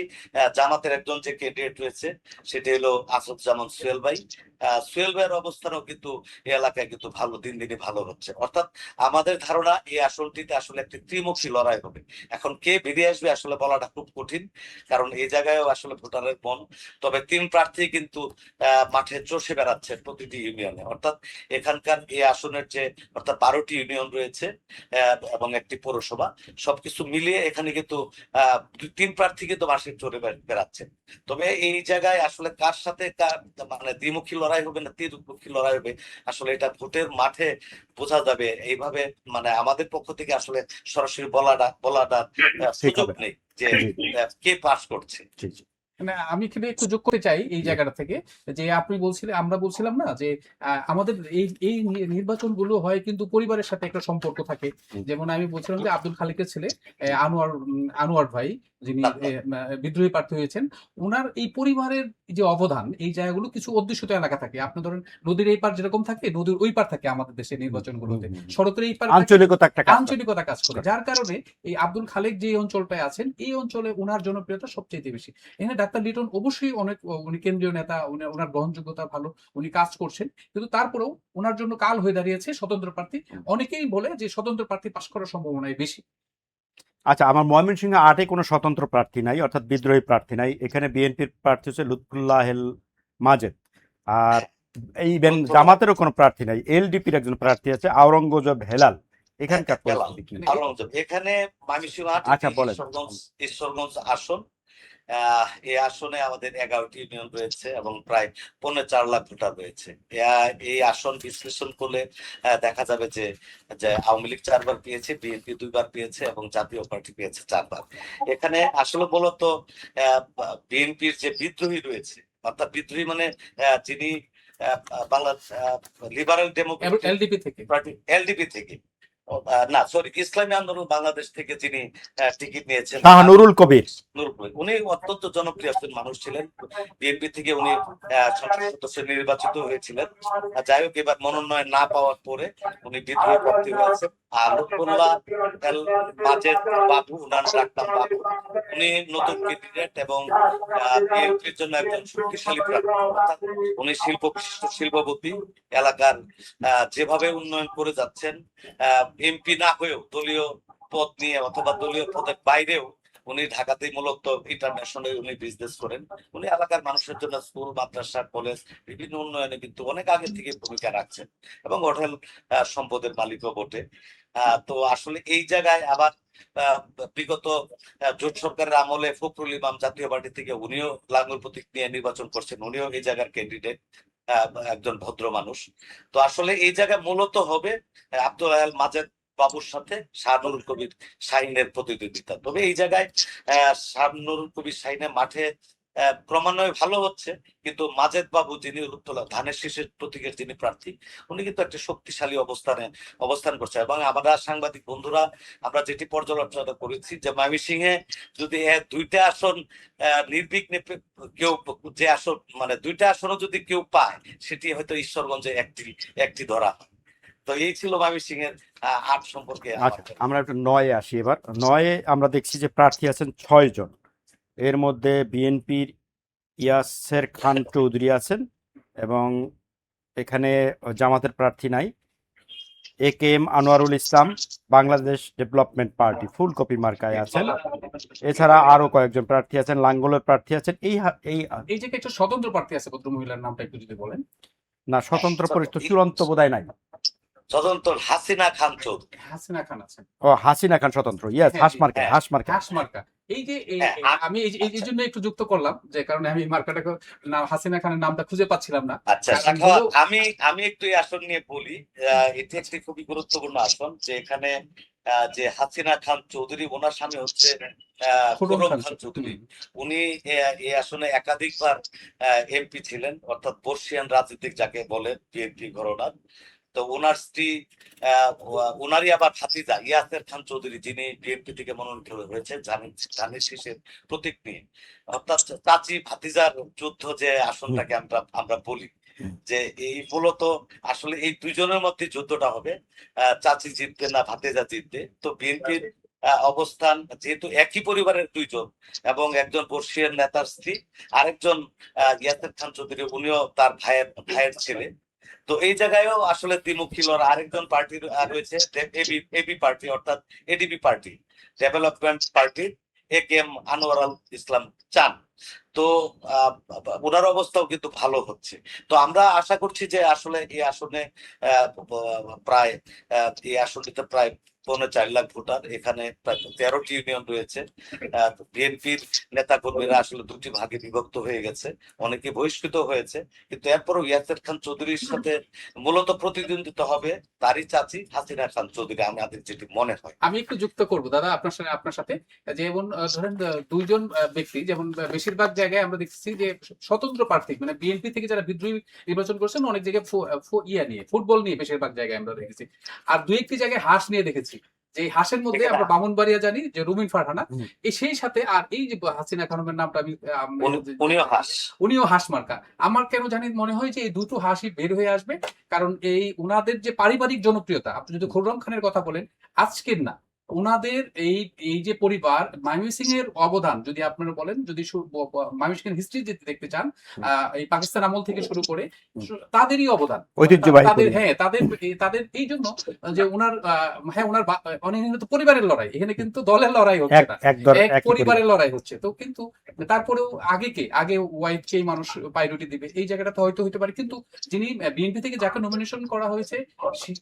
জামাতের একজন যে ক্যান্ডিডেট রয়েছে, সেটি হলো আসাদুজ্জামান সোহেল ভাই। সোহেল ভাইয়ের অবস্থানও কিন্তু এই এলাকায় কিন্তু ভালো, দিন দিনই ভালো হচ্ছে। অর্থাৎ আমাদের ধারণা এই আসনটিতে আসলে একটি ত্রিমুখী লড়াই হবে। এখন কে বেরিয়ে আসবে আসলে বলাটা খুব কঠিন, কারণ এই জায়গায়ও আসলে ভোটারের মন। তবে 3 প্রার্থী কিন্তু মাঠে চষে বেড়াচ্ছে প্রতিটি ইউনিয়নে। অর্থাৎ এখানকার এই আসনের যে অর্থাৎ 12টি ইউনিয়ন রয়েছে এবং একটি পৌরসভা, সবকিছু মিলিয়ে এখানে কিন্তু 3 প্রার্থী কিন্তু মাঠে চড়ে বেড়াচ্ছে। তবে এই জায়গায় আসলে কার সাথে মানে দ্বিমুখী লড়াই হবে না ত্রিমুখী লড়াই হবে, আসলে এটা ভোটের মাঠে বোঝা যাবে। এইভাবে মানে আমাদের পক্ষ থেকে আসলে সরাসরি বলাটা সুযোগ নেই যে কে পাস করছে। মানে আমি এখানে একটু যোগ করতে চাই এই জায়গাটা থেকে, যে আপনি বলছিলেন, আমরা বলছিলাম না যে আমাদের এই নির্বাচনগুলো হয় কিন্তু পরিবারের সাথে একটা সম্পর্ক থাকে। যেমন আমি বলছিলাম যে আব্দুল খালেকের ছেলে আনোয়ার ভাই, যিনি বিদ্রোহী প্রার্থী হয়েছেন, ওনার এই পরিবারের যে অবদান, এই জায়গাগুলো কিছু অধ্যুষিত এলাকা থাকে। আপনি ধরেন নদীর এই পার যেরকম থাকে, নদীর ওই পার থাকে আমাদের দেশের নির্বাচনগুলোতে, সড়কের এই পার আঞ্চলিকতা কাজ করে। যার কারণে এই আব্দুল খালেক যে অঞ্চলটায় আছেন, এই অঞ্চলে ওনার জনপ্রিয়তা সবচেয়ে বেশি। এখানে ডাক্তার লিটন অবশ্যই উনি কেন্দ্রীয় নেতা, ওনার গ্রহণযোগ্যতা ভালো, উনি কাজ করছেন, কিন্তু তারপরেও ওনার জন্য কাল হয়ে দাঁড়িয়েছে স্বতন্ত্র প্রার্থী। অনেকেই বলে যে স্বতন্ত্র প্রার্থী পাশ করার সম্ভাবনাই বেশি। আচ্ছা, আমার ময়মনসিংহ 8-এ কোনো স্বতন্ত্র প্রার্থী নাই, অর্থাৎ বিদ্রোহী প্রার্থী নাই। এখানে বিএনপির প্রার্থী হচ্ছে লুৎফুল্লাহ মাজেদ, আর এই জামাতেরও কোনো প্রার্থী নাই। এলডিপির একজন প্রার্থী আছে আওরঙ্গজেব হেলাল। এখানকার এখানে ময়মনসিংহ 8 ঈশ্বরগঞ্জ আসন, এই আসনে আমাদের 11টি ইউনিয়ন রয়েছে এবং প্রায় 4.25 লাখ ভোটার রয়েছে। এই আসন বিশ্লেষণ করলে দেখা যাবে যে আওয়ামী লীগ 4বার পেয়েছে, বিএনপি 2বার পেয়েছে এবং জাতীয় পার্টি পেয়েছে 4বার। এখানে আসলে মূলত বিএনপির যে বিদ্রোহী রয়েছে, অর্থাৎ বিদ্রোহী মানে যিনি বাংলা লিবারেল ডেমোক্রেটিক এলডিপি থেকে না সরি ইসলামী আন্দোলন বাংলাদেশ থেকে যিনি টিকিট নিয়েছেন, নুরুল কবির, উনি অত্যন্ত জনপ্রিয় একজন মানুষ ছিলেন। বিএনপি থেকে উনি সংসদ সদস্য নির্বাচিত হয়েছিলেন। যাই হোক, এবার মনোনয়ন না পাওয়ার পরে উনি বিদ্রোহী প্রার্থী হয়েছেন। আর লুৎফুল্লাহ মাজেদ বাবু, উনার ডাকনাম বাবু, উনি নতুন ক্যান্ডিডেট এবং বিএনপির জন্য একজন শক্তিশালী প্রার্থী। অর্থাৎ উনি শিল্পপতি, এলাকার যেভাবে উন্নয়ন করে যাচ্ছেন, এমপি না হয়েও দলীয় পদ নিয়ে অথবা দলীয় পদের বাইরেও উনি ঢাকাতেই মূলত ইন্টারন্যাশনাল উনি বিজনেস করেন। উনি এলাকার মানুষের জন্য স্কুল, মাদ্রাসা, কলেজ বিভিন্ন উন্নয়নে কিন্তু অনেক আগে থেকে ভূমিকা রাখছেন এবং হোটেল সম্পদের মালিকও বটে। তো আসলে এই জায়গায় আবার বিগত জোট সরকারের আমলে ফখরুল ইমাম জাতীয় পার্টি থেকে উনিও লাঙ্গল প্রতীক নিয়ে নির্বাচন করছেন, উনিও এই জায়গার ক্যান্ডিডেট। একজন ভদ্র মানুষ। তো আসলে এই জায়গায় মূলত হবে আব্দুল আল মাজেদ বাবুর সাথে শাহনুরুল কবির শাহিনের প্রতিদ্বন্দ্বিতা। তবে এই জায়গায় শাহনুরুল কবির শাহিনের মাঠে ক্রমান্বয়ে ভালো হচ্ছে, কিন্তু মাজেদ বাবু যিনি উত্তলা ধানের শীষের প্রতীকের যিনি প্রার্থী, উনি কিন্তু একটা শক্তিশালী অবস্থান করছে। এবং আমরা সাংবাদিক বন্ধুরা আমরা যেটি পর্যালোচনা করেছি যে ময়মনসিংহে যদি দুইটা আসন নির্বিঘ্নে কেউ, যে আসন মানে দুইটা আসনও যদি কেউ পায়, সেটি হয়তো ঈশ্বরগঞ্জে একটি ধরা হয়। তো এই ছিল ময়মনসিংহের আট সম্পর্কে আচ্ছা, আমরা একটু নয়ে আসি। এবার নয়ে আমরা দেখছি যে প্রার্থী আছেন 6 জন। এর মধ্যে বিএনপির ইয়াসের খান চৌধুরী আছেন, এবং এখানে জামাতের প্রার্থী নাই। AKM আনোয়ারুল ইসলাম বাংলাদেশ ডেভেলপমেন্ট পার্টি ফুলকপি মার্কায় আছেন। এছাড়া আরো কয়েকজন প্রার্থী আছেন, লাঙ্গলের প্রার্থী আছেন। এই যে একটা স্বতন্ত্র প্রার্থী আছে, ভদ্র মহিলার নামটা একটু যদি বলেন। না, স্বতন্ত্র পরিষদ চূড়ান্ত বোধহয় নাই। স্বতন্ত্র হাসিনা খান চৌধুরী। হাসিনা খান আছেন। ও, হাসিনা খান স্বতন্ত্র, ইয়েস, হ্যাঁ, হাস জি, মার্কা, হ্যাঁ। হাস মার্কা। হাস মার্কা। এই যে হ্যাঁ, আমি এই জন্য একটু যুক্ত করলাম, যে কারণে আমি মার্কাটাকে হাসিনা খানের নামটা খুঁজে পাচ্ছিলাম না। আচ্ছা, কারণ সাখাওয়াত, হলো- আমি একটু এই আসন নিয়ে বলি। এটি একটি খুবই গুরুত্বপূর্ণ আসন, যে এখানে যে হাসিনা খান চৌধুরী, ওনার স্বামী হচ্ছে খুররম খুররম খান খান চৌধুরী। হুম। উনি এই আসনে একাধিকবার এমপি ছিলেন, অর্থাৎ বর্ষিয়ান রাজনীতিক যাকে বলে, বিএনপি ঘরানার। তো ওনার স্ত্রী ওনারই আবার ভাতিজা ইয়াসের খান চৌধুরী, যিনি বিএনপি থেকে মনোনীত হয়েছে ধানের শীষের প্রতীক নিয়ে। অর্থাৎ চাচি ভাতিজার যুদ্ধ যে আসনটাকে আমরা বলি, যে এই মূলত আসলে এই দুইজনের মধ্যে যুদ্ধটা হবে, চাচি জিতবে না ভাতিজা জিতবে। তো বিএনপির অবস্থান, যেহেতু একই পরিবারের দুইজন এবং একজন বর্ষিয়ান নেতার স্ত্রী, আরেকজন ইয়াসের খান চৌধুরী, উনিও তার ভাইয়ের ছেলে। তো এই জায়গায়ও আসলে দ্বিমুখী লড়াই। আরেকজন পার্টি রয়েছে এবি পার্টি, অর্থাৎ ADB party, development party, AKM Anwarul Islam চান। তো ওনার অবস্থাও কিন্তু ভালো হচ্ছে। তো আমরা আশা করছি যে আসলে এই আসনে প্রায় এই আসনটিতে প্রায় 4.5 লাখ ভোটার। এখানে প্রায় 13টি ইউনিয়ন রয়েছে। বিএনপির নেতা কর্মীরা আসলে দুটি ভাগে বিভক্ত হয়ে গেছে, অনেকে বহিষ্কৃত হয়েছে। কিন্তু এরপরও ইয়াসের খান চৌধুরীর সাথে মূলত প্রতিদ্বন্দ্বিতা হবে তারই চাচি হাসিনা খান চৌধুরী, আমাদের যেটি মনে হয়। আমি একটু যুক্ত করবো দাদা আপনার সাথে, যেমন ধরেন দুইজন ব্যক্তি, যেমন বেশিরভাগ জায়গায় আমরা দেখছি যে স্বতন্ত্র প্রার্থী, মানে বিএনপি থেকে যারা বিদ্রোহী নির্বাচন করছেন, অনেক জায়গায় ফুটবল নিয়ে বেশিরভাগ জায়গায় আমরা দেখেছি। আর দুই একটি জায়গায় হাঁস নিয়ে দেখেছি, যে এই হাঁসের মধ্যে আমরা বামুনবাড়িয়া জানি যে রুমিন ফারহানা, এই সেই সাথে আর এই যে হাসিনা খানমের নামটা উনিও হাঁস মার্কা। আমার কেন জানি মনে হয় যে এই দুটো হাঁসই বের হয়ে আসবে, কারণ এই উনাদের যে পারিবারিক জনপ্রিয়তা, আপনি যদি খুররম খানের কথা বলেন, আজকের না, উনাদের এই যে পরিবার, ময়মনসিংহ এর অবদান যদি আপনারা বলেন, যদি ময়মনসিংহের হিস্ট্রি যদি দেখতে চান, এই পাকিস্তান আমল থেকে শুরু করে তাদেরই অবদান, ঐতিহ্যবাহী তাদের পরিবার। হ্যাঁ তাদের এই জন্য যে উনার অনেক পরিবারের লড়াই, এখানে কিন্তু দলের লড়াই হচ্ছে না, এক পরিবারের লড়াই হচ্ছে। তো কিন্তু তারপরেও আগে ওয়াইফকেই মানুষ প্রায়োরিটি দিবে, এই জায়গাটা হয়তো হতে পারে। কিন্তু যিনি বিএনপি থেকে যাকে নমিনেশন করা হয়েছে,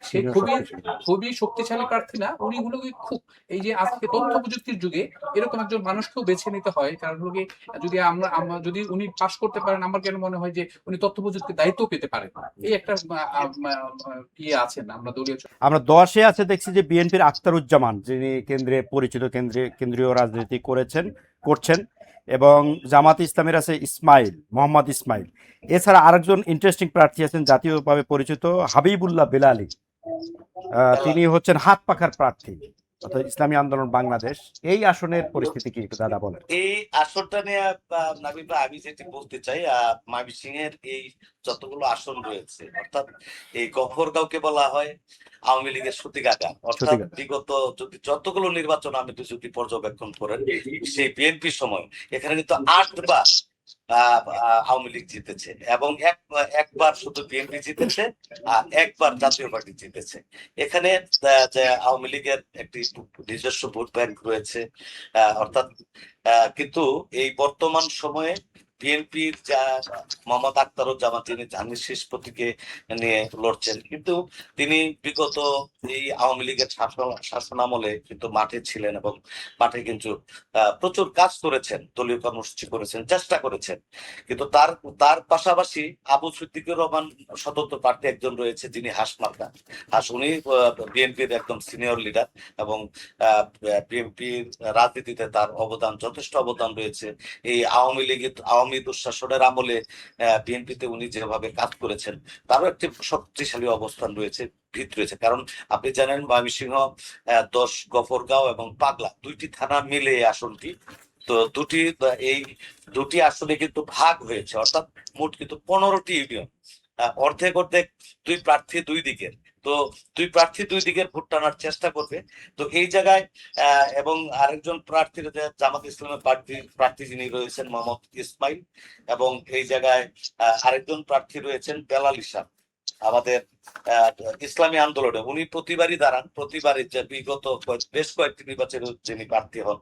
সে খুবই শক্তিশালী প্রার্থী না। উনি হলো খুব, এই যে আজকে তথ্য প্রযুক্তির যুগে এরকম একজন মানুষকেও বেছে নিতে হয়, কারণ হলো যদি আমরা যদি উনি পাশ করতে পারেন, আমার কেন মনে হয় যে উনি তথ্য প্রযুক্তির দায়িত্ব পেতে পারেন। এই একটা ইয়ে আছেন আমরা দলীয়। আমরা 10-এ আছে দেখছি যে বিএনপির আখতারুজ্জামান, যিনি কেন্দ্রীয় রাজনীতি করছেন, এবং জামাত ইসলামের আছে মোহাম্মদ ইসমাইল। এছাড়া আরেকজন ইন্টারেস্টিং প্রার্থী আছেন, জাতীয়ভাবে পরিচিত হাবিবুল্লাহ বেলালী। তিনি হচ্ছেন হাত পাখার প্রার্থী, অর্থাৎ ইসলামী আন্দোলন বাংলাদেশ। এই আসনের পরিস্থিতি কি একটু দাদা বলেন? এই আসনটা নিয়ে নাবিল ভাই, আমি যেটি বলতে চাই, ময়মনসিংহের এই যতগুলো আসন রয়েছে, অর্থাৎ এই গফরগাঁওকে বলা হয় আওয়ামী লীগের সতীকাগার। অর্থাৎ বিগত যতগুলো নির্বাচন আমি যদি পর্যবেক্ষণ করেন, সেই বিএনপি সময় এখানে কিন্তু 8বার আওয়ামী লীগ জিতেছে, এবং একবার শুধু বিএনপি জিতেছে, আর একবার জাতীয় পার্টি জিতেছে। এখানে যে আওয়ামী লীগের একটি নিজস্ব ভোট ব্যাংক রয়েছে, অর্থাৎ কিন্তু এই বর্তমান সময়ে বিএনপির যা মোহাম্মদ আখতারুজ্জামান, তিনি ধানের শীষ প্রতীকে নিয়ে লড়ছেন, কিন্তু তিনি বিগত এই আওয়ামী লীগের শাসনামলে কিন্তু মাঠে ছিলেন এবং মাঠে কিন্তু প্রচুর কাজ করেছেন, দলীয় কর্মসূচি করেছেন, চেষ্টা করেছেন। কিন্তু তার তার পাশাপাশি আবু সিদ্দিকুর রহমান স্বতন্ত্র প্রার্থী একজন রয়েছে, যিনি হাসমার্কা হাস, উনি বিএনপির একদম সিনিয়র লিডার এবং বিএনপির রাজনীতিতে তার অবদান, যথেষ্ট অবদান রয়েছে। এই আওয়ামী দুঃশাসনের আমলে বিএনপিতে উনি যেভাবে কাজ করেছেন, তারও একটি শক্তিশালী অবস্থান রয়েছে, ভিত রয়েছে। কারণ আপনি জানেন ময়মনসিংহ 10 গফরগাঁও এবং পাগলা 2টি থানা মিলে এই আসনটি, তো এই দুটি আসনে কিন্তু ভাগ হয়েছে, অর্থাৎ মোট কিন্তু 15টি ইউনিয়ন, অর্ধেক অর্ধেক, দুই প্রার্থী দুই দিকের। তো দুই প্রার্থী দুই দিকের ভোট টানার চেষ্টা করবে। তো এই জায়গায় এবং আরেকজন প্রার্থীর জামাত ইসলামের প্রার্থী যিনি রয়েছেন মোহাম্মদ ইসমাইল, এবং এই জায়গায় আরেকজন প্রার্থী রয়েছেন বেলাল ইসলাম, আমাদের ইসলামী আন্দোলনে উনি প্রতিবারই দাঁড়ান, প্রতিবারই যে বিগত বেশ কয়েকটি নির্বাচনে যিনি প্রার্থী হন।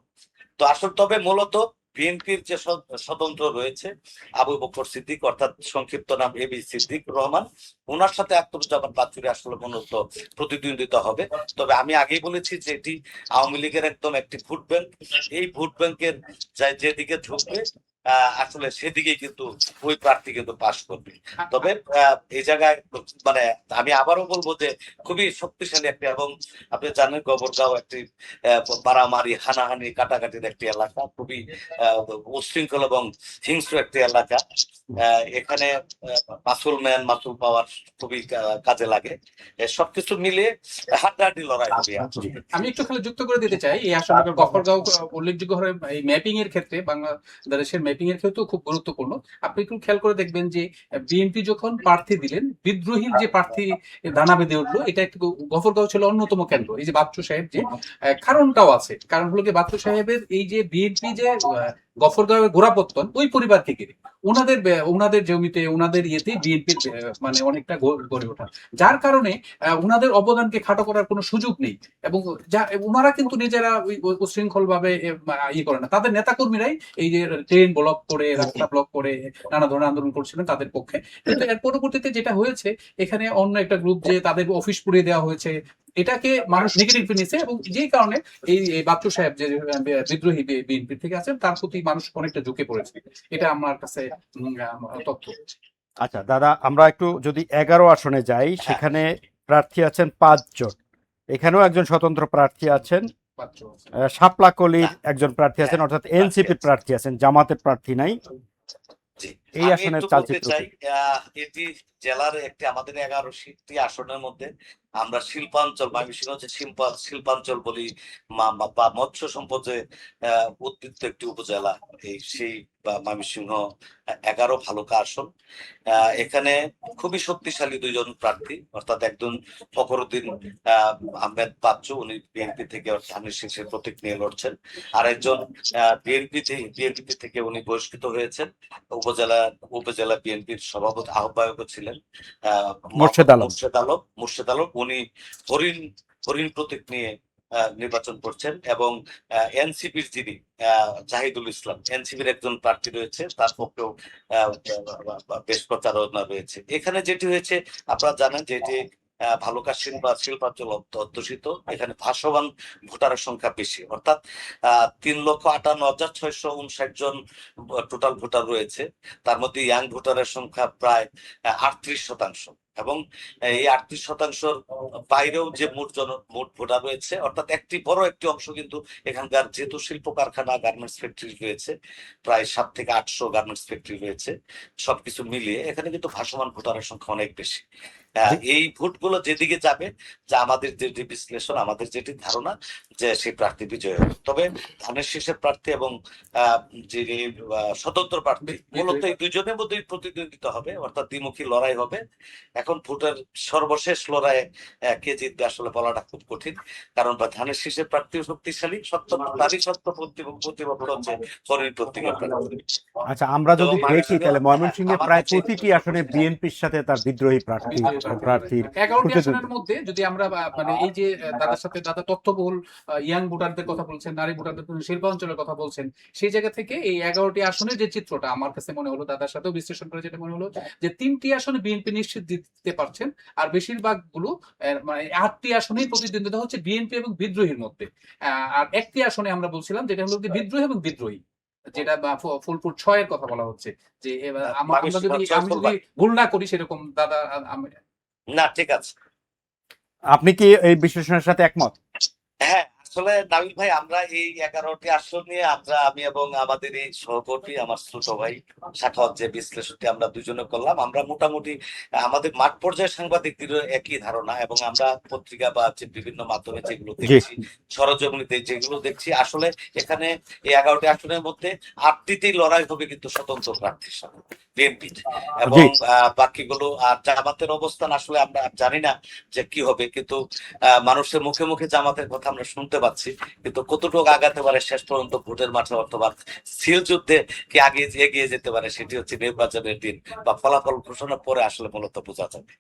তো আসলে তবে মূলত বিএনপির যে স্বতন্ত্র রয়েছে আবু বকর সিদ্দিক, অর্থাৎ সংক্ষিপ্ত নাম এবি সিদ্দিক রহমান, ওনার সাথে আখতারুজ্জামান বাচ্চুরি আসলে মূলত প্রতিদ্বন্দ্বিতা হবে। তবে আমি আগেই বলেছি যে এটি আওয়ামী লীগের একদম একটি ভোট ব্যাংক, এই ভোট ব্যাংকের যেদিকে ঝুঁকবে আসলে সেদিকে কিন্তু ওই প্রার্থী কিন্তু পাশ করবে। তবে এই জায়গায় মানে আমি আবারও বলবো যে খুবই শক্তিশালী একটি, এবং আপনি জানেন গবরগাঁও একটি মারামারি, হানাহানি, কাটাকাটির একটি এলাকা, খুবই উশৃঙ্খল এবং হিংস্র একটি এলাকা। এখানে মাসুল পাওয়ার খুবই কাজে লাগে। সবকিছু মিলে হাড্ডাহাড্ডি লড়াই হবে। আমি একটু খালি যুক্ত করে দিতে চাই, এই আসলে গফরগাঁও উল্লেখযোগ্য ভাবে এই ম্যাপিং এর ক্ষেত্রে, বাংলাদেশের ম্যাপিং এর ক্ষেত্রেও খুব গুরুত্বপূর্ণ। আপনি একটু খেয়াল করে দেখবেন যে বিএনপি যখন প্রার্থী দিলেন, বিদ্রোহীর যে প্রার্থী দানা বেঁধে উঠলো, এটা একটু গফরগাঁও ছিল অন্যতম কেন্দ্র। এই যে বাচ্চু সাহেব, যে কারণটাও আছে, কারণ হলো কি বাচ্চু সাহেবের এই যে বিএনপি যে গফরগাঁওয়ের গোড়াপত্তন ওই পরিবার থেকে, ওনাদের জমিতে, ওনাদের ইয়েতে বিএনপির মানে অনেকটা গড়ে ওঠা, যার কারণে ওনাদের অবদানকে খাটো করার কোনো সুযোগ নেই। এবং ওনারা কিন্তু নিজেরা উশৃঙ্খল ভাবে ইয়ে করে না, তাদের নেতাকর্মীরাই এই যে ট্রেন ব্লক করে, রাস্তা ব্লক করে নানা ধরনের আন্দোলন করছিলেন তাদের পক্ষে। কিন্তু এর পরবর্তীতে যেটা হয়েছে, এখানে অন্য একটা গ্রুপ যে তাদের অফিস পুড়িয়ে দেওয়া হয়েছে, এটাকে মানুষ নেগেটিভ নিচ্ছে, এবং যেই কারণে এই বাচ্চু সাহেব যে বিদ্রোহী বিএনপি থেকে আছেন, তার প্রতি মানুষ অনেকটা ঝুঁকে পড়েছে। এটা আমার কাছে তথ্য। আচ্ছা দাদা, আমরা একটু যদি 11 আসনে যাই, সেখানে প্রার্থী আছেন 5 জন। এখানেও একজন স্বতন্ত্র প্রার্থী আছেন, শাপলা কলির একজন প্রার্থী আছেন, অর্থাৎ এনসিপির প্রার্থী আছেন, জামাতের প্রার্থী নাই। এই আসনের চালচিত্র চাই এটি জেলার একটি, আমাদের 11টি আসনের মধ্যে আমরা শিল্পাঞ্চল, ময়মনসিংহ হচ্ছে শিল্পাঞ্চল বলি, বা মৎস্য সম্পদে উদ্বৃত্ত একটি উপজেলা, সেই ময়মনসিংহ 11 ভালুকা আসন। এখানে খুবই শক্তিশালী 2 জন প্রার্থী, অর্থাৎ একজন ফখরুদ্দিন আহমেদ বাচ্চু, উনি বিএনপি থেকে ধানের শীষের প্রতীক নিয়ে লড়ছেন, আর একজন বিএনপি থেকে উনি বহিষ্কৃত হয়েছেন, উপজেলা বিএনপির সভাপতি আহ্বায়ক ছিলেন মুর্শেদ আলম, উনি হরিণ প্রতীক নিয়ে নির্বাচন করছেন। এবং এনসিপির যিনি জাহিদুল ইসলাম, এনসিপির একজন প্রার্থী রয়েছে, তার পক্ষেও বেশ প্রচারণা রয়েছে। এখানে যেটি হয়েছে আপনারা জানেন যে এটি ভালুকা শিল্পাঞ্চল অধ্যুষিত, এখানে ভাসমান ভোটারের সংখ্যা বেশি, অর্থাৎ 3,58,659 জন টোটাল ভোটার রয়েছে। তার মধ্যে ইয়াং ভোটারের সংখ্যা প্রায় 38%, এবং এই 38%-র বাইরেও যে মোট ভোটার রয়েছে, অর্থাৎ বড় একটি অংশ কিন্তু এখানকার, যেহেতু শিল্প কারখানা, গার্মেন্টস ফ্যাক্টরি রয়েছে, প্রায় 700 থেকে 800 গার্মেন্টস ফ্যাক্টরি রয়েছে, সবকিছু মিলিয়ে এখানে কিন্তু ভাসমান ভোটারের সংখ্যা অনেক বেশি। এই ভোটগুলো যেদিকে যাবে, যা আমাদের যেটি বিশ্লেষণ, আমাদের যেটি ধারণা, যে সেই প্রার্থী বিজয় হবে। তবে ধানের শীষের প্রার্থী এবং যিনি স্বতন্ত্র প্রার্থী, মূলত এই 2 জনের মধ্যেই প্রতিদ্বন্দ্বিতা হবে, অর্থাৎ দ্বিমুখী লড়াই হবে। এখন ভোটের সর্বশেষ লড়াইয়ে কে জিতবে আসলে বলাটা খুব কঠিন, কারণ ধানের শীষের প্রার্থীও শক্তিশালী, তারই সত্য প্রতিপক্ষ হচ্ছে হরিণ প্রতীকের প্রার্থী। আচ্ছা, আমরা যদি দেখি তাহলে ময়মনসিংহে প্রায় প্রতিটি আসনে বিএনপির সাথে তার বিদ্রোহী প্রার্থী প্রার্থীর 11টি প্রতিদ্বন্দ্বিতা। আসনের মধ্যে যদি আমরা মানে এই যে দাদার সাথে দাদা তথ্যবহুল ইয়াং ভোটারদের কথা বলছেন, নারী ভোটারদের কথা, শিল্প অঞ্চলের কথা বলছেন, সেই জায়গা থেকে এই 11টি আসনের যে চিত্রটা আমার কাছে মনে হলো, দাদার সাথেও বিশ্লেষণ করে যেটা মনে হলো, যে 3টি আসনে বিএনপি নিশ্চিত দিতে পারছেন, আর বেশিরভাগ গুলো মানে 8টি আসনেই প্রতিদ্বন্দ্বিতা হচ্ছে বিএনপি এবং বিদ্রোহীর মধ্যে। আর একটি আসনে আমরা বলছিলাম যেটা হলো যে বিদ্রোহী এবং বিদ্রোহী, যেটা ফুলপুর 6-এর কথা বলা হচ্ছে, যে এবার আমরা যদি আমি যদি ভুল না করি সেরকম দাদা না, ঠিক আছে। আপনি কি এই বিশ্লেষণের সাথে একমত? হ্যাঁ, আসলে নাবিল ভাই, আমরা এই 11টি আসন নিয়ে আমি এবং আমাদের এই সহকর্মী, আমার ছোট ভাই সাখাওয়াত, যে বিশ্লেষণটি আমরা দুজনে করলাম, আমরা মোটামুটি আমাদের মাঠ পর্যায়ের সাংবাদিকদেরও একই ধারণা, এবং আমরা পত্রিকা বা যে বিভিন্ন মাধ্যমে যেগুলো দেখছি, সরজমিনিতে যেগুলো দেখছি, আসলে এখানে এই 11টি আসনের মধ্যে 8টিতেই লড়াই হবে কিন্তু স্বতন্ত্র প্রার্থীর সাথে বিএনপির, এবং বাকিগুলো আর জামাতের অবস্থান আসলে আমরা জানি না যে কি হবে, কিন্তু মানুষের মুখে মুখে জামাতের কথা আমরা শুনতে পাচ্ছি, কিন্তু কতটুকু আগাতে পারে শেষ পর্যন্ত ভোটের মাঠে অথবা সিল যুদ্ধে কি আগে এগিয়ে যেতে পারে, সেটি হচ্ছে নির্বাচনের দিন বা ফলাফল ঘোষণার পরে আসলে মূলত বোঝা যাবে।